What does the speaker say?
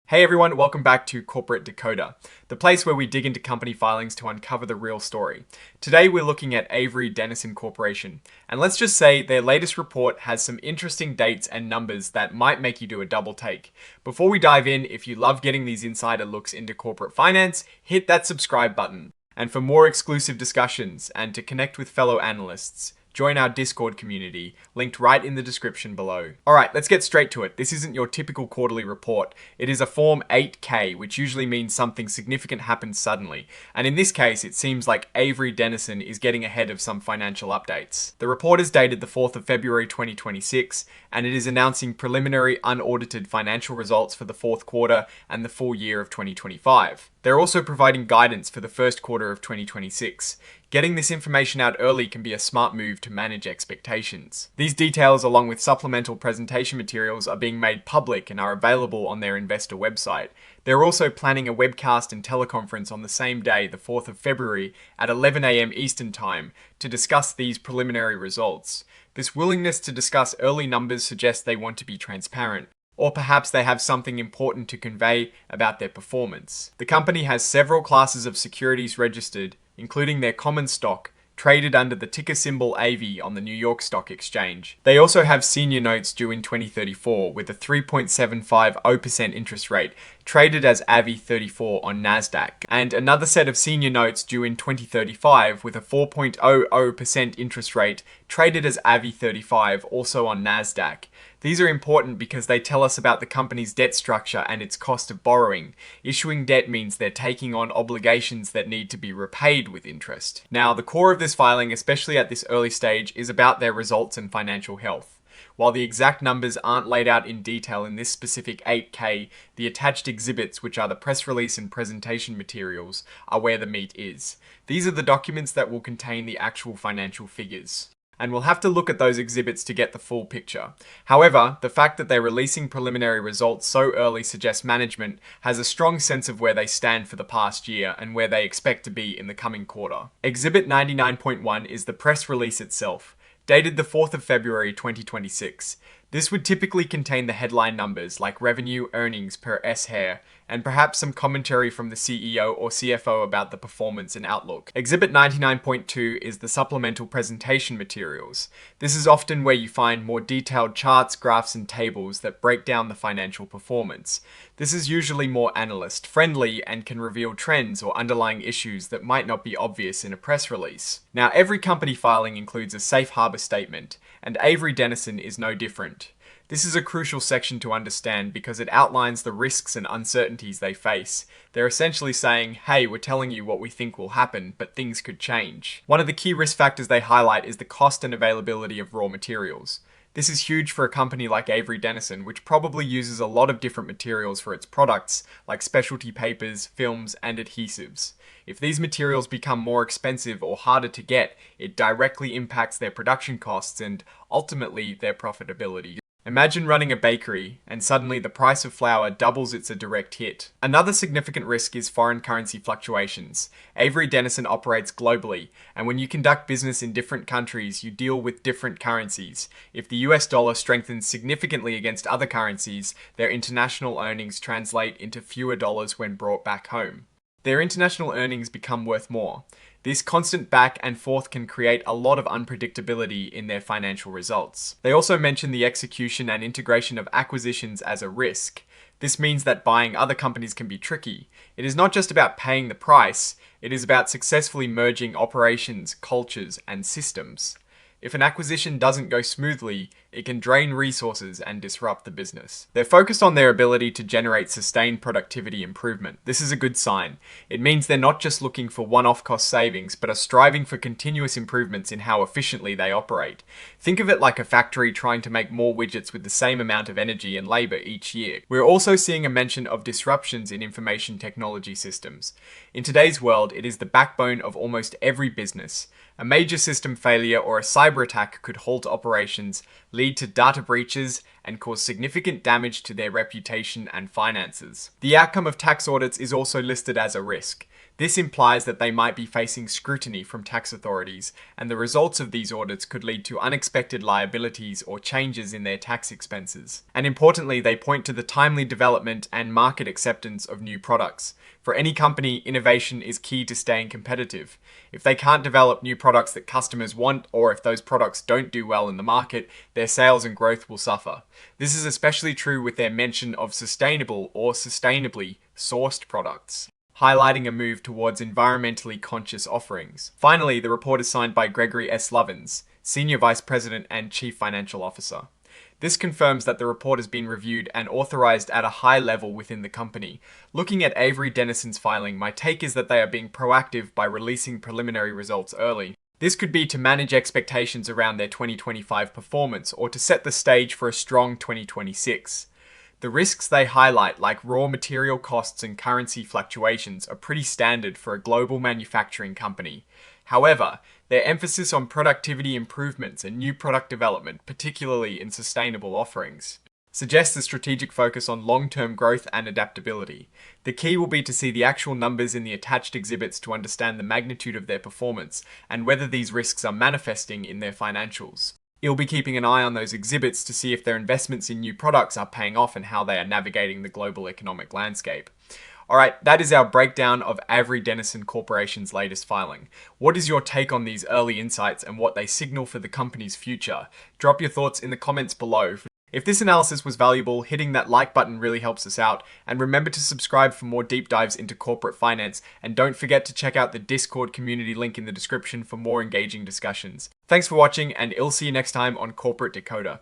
Hey everyone, welcome back to Corporate Decoder, the place where we dig into company filings to uncover the real story. Today we're looking at Avery Dennison Corporation, and let's just say their latest report has some interesting dates and numbers that might make you do a double take. Before we dive in, if you love getting these insider looks into corporate finance, hit that subscribe button. And for more exclusive discussions and to connect with fellow analysts, join our Discord community, linked right in the description below. Alright, let's get straight to it. This isn't your typical quarterly report. It is a Form 8K, which usually means something significant happens suddenly. And in this case, it seems like Avery Dennison is getting ahead of some financial updates. The report is dated the 4th of February 2026, and it is announcing preliminary unaudited financial results for the fourth quarter and the full year of 2025. They're also providing guidance for the first quarter of 2026. Getting this information out early can be a smart move to manage expectations. These details, along with supplemental presentation materials, are being made public and are available on their investor website. They're also planning a webcast and teleconference on the same day, the 4th of February, at 11 a.m. Eastern Time, to discuss these preliminary results. This willingness to discuss early numbers suggests they want to be transparent. Or perhaps they have something important to convey about their performance. The company has several classes of securities registered, including their common stock, traded under the ticker symbol AV on the New York Stock Exchange. They also have senior notes due in 2034 with a 3.750% interest rate, traded as AVI34 on NASDAQ, and another set of senior notes due in 2035 with a 4.00% interest rate, traded as AVI35 also on NASDAQ. These are important because they tell us about the company's debt structure and its cost of borrowing. Issuing debt means they're taking on obligations that need to be repaid with interest. Now, the core of this filing, especially at this early stage, is about their results and financial health. While the exact numbers aren't laid out in detail in this specific 8K, the attached exhibits, which are the press release and presentation materials, are where the meat is. These are the documents that will contain the actual financial figures. And we'll have to look at those exhibits to get the full picture. However, the fact that they're releasing preliminary results so early suggests management has a strong sense of where they stand for the past year and where they expect to be in the coming quarter. Exhibit 99.1 is the press release itself, dated the 4th of February 2026. This would typically contain the headline numbers like revenue, earnings per S-hair, and perhaps some commentary from the CEO or CFO about the performance and outlook. Exhibit 99.2 is the supplemental presentation materials. This is often where you find more detailed charts, graphs, and tables that break down the financial performance. This is usually more analyst-friendly and can reveal trends or underlying issues that might not be obvious in a press release. Now, every company filing includes a safe harbor statement, and Avery Dennison is no different. This is a crucial section to understand because it outlines the risks and uncertainties they face. They're essentially saying, hey, we're telling you what we think will happen, but things could change. One of the key risk factors they highlight is the cost and availability of raw materials. This is huge for a company like Avery Dennison, which probably uses a lot of different materials for its products, like specialty papers, films, and adhesives. If these materials become more expensive or harder to get, it directly impacts their production costs and, ultimately, their profitability. Imagine running a bakery, and suddenly the price of flour doubles. It's a direct hit. Another significant risk is foreign currency fluctuations. Avery Dennison operates globally, and when you conduct business in different countries, you deal with different currencies. If the US dollar strengthens significantly against other currencies, their international earnings translate into fewer dollars when brought back home. Their international earnings become worth more. This constant back and forth can create a lot of unpredictability in their financial results. They also mention the execution and integration of acquisitions as a risk. This means that buying other companies can be tricky. It is not just about paying the price, it is about successfully merging operations, cultures, and systems. If an acquisition doesn't go smoothly, it can drain resources and disrupt the business. They're focused on their ability to generate sustained productivity improvement. This is a good sign. It means they're not just looking for one-off cost savings, but are striving for continuous improvements in how efficiently they operate. Think of it like a factory trying to make more widgets with the same amount of energy and labor each year. We're also seeing a mention of disruptions in information technology systems. In today's world, it is the backbone of almost every business. A major system failure or a cyber attack could halt operations, lead to data breaches, and cause significant damage to their reputation and finances. The outcome of tax audits is also listed as a risk. This implies that they might be facing scrutiny from tax authorities, and the results of these audits could lead to unexpected liabilities or changes in their tax expenses. And importantly, they point to the timely development and market acceptance of new products. For any company, innovation is key to staying competitive. If they can't develop new products that customers want, or if those products don't do well in the market, their sales and growth will suffer. This is especially true with their mention of sustainable or sustainably sourced products, highlighting a move towards environmentally conscious offerings. Finally, the report is signed by Gregory S. Lovins, Senior Vice President and Chief Financial Officer. This confirms that the report has been reviewed and authorized at a high level within the company. Looking at Avery Dennison's filing, my take is that they are being proactive by releasing preliminary results early. This could be to manage expectations around their 2025 performance or to set the stage for a strong 2026. The risks they highlight, like raw material costs and currency fluctuations, are pretty standard for a global manufacturing company. However, their emphasis on productivity improvements and new product development, particularly in sustainable offerings, suggests a strategic focus on long-term growth and adaptability. The key will be to see the actual numbers in the attached exhibits to understand the magnitude of their performance and whether these risks are manifesting in their financials. You'll be keeping an eye on those exhibits to see if their investments in new products are paying off and how they are navigating the global economic landscape. Alright, that is our breakdown of Avery Dennison Corporation's latest filing. What is your take on these early insights and what they signal for the company's future? Drop your thoughts in the comments below. If this analysis was valuable, hitting that like button really helps us out, and remember to subscribe for more deep dives into corporate finance, and don't forget to check out the Discord community link in the description for more engaging discussions. Thanks for watching, and I'll see you next time on Corporate Decoder.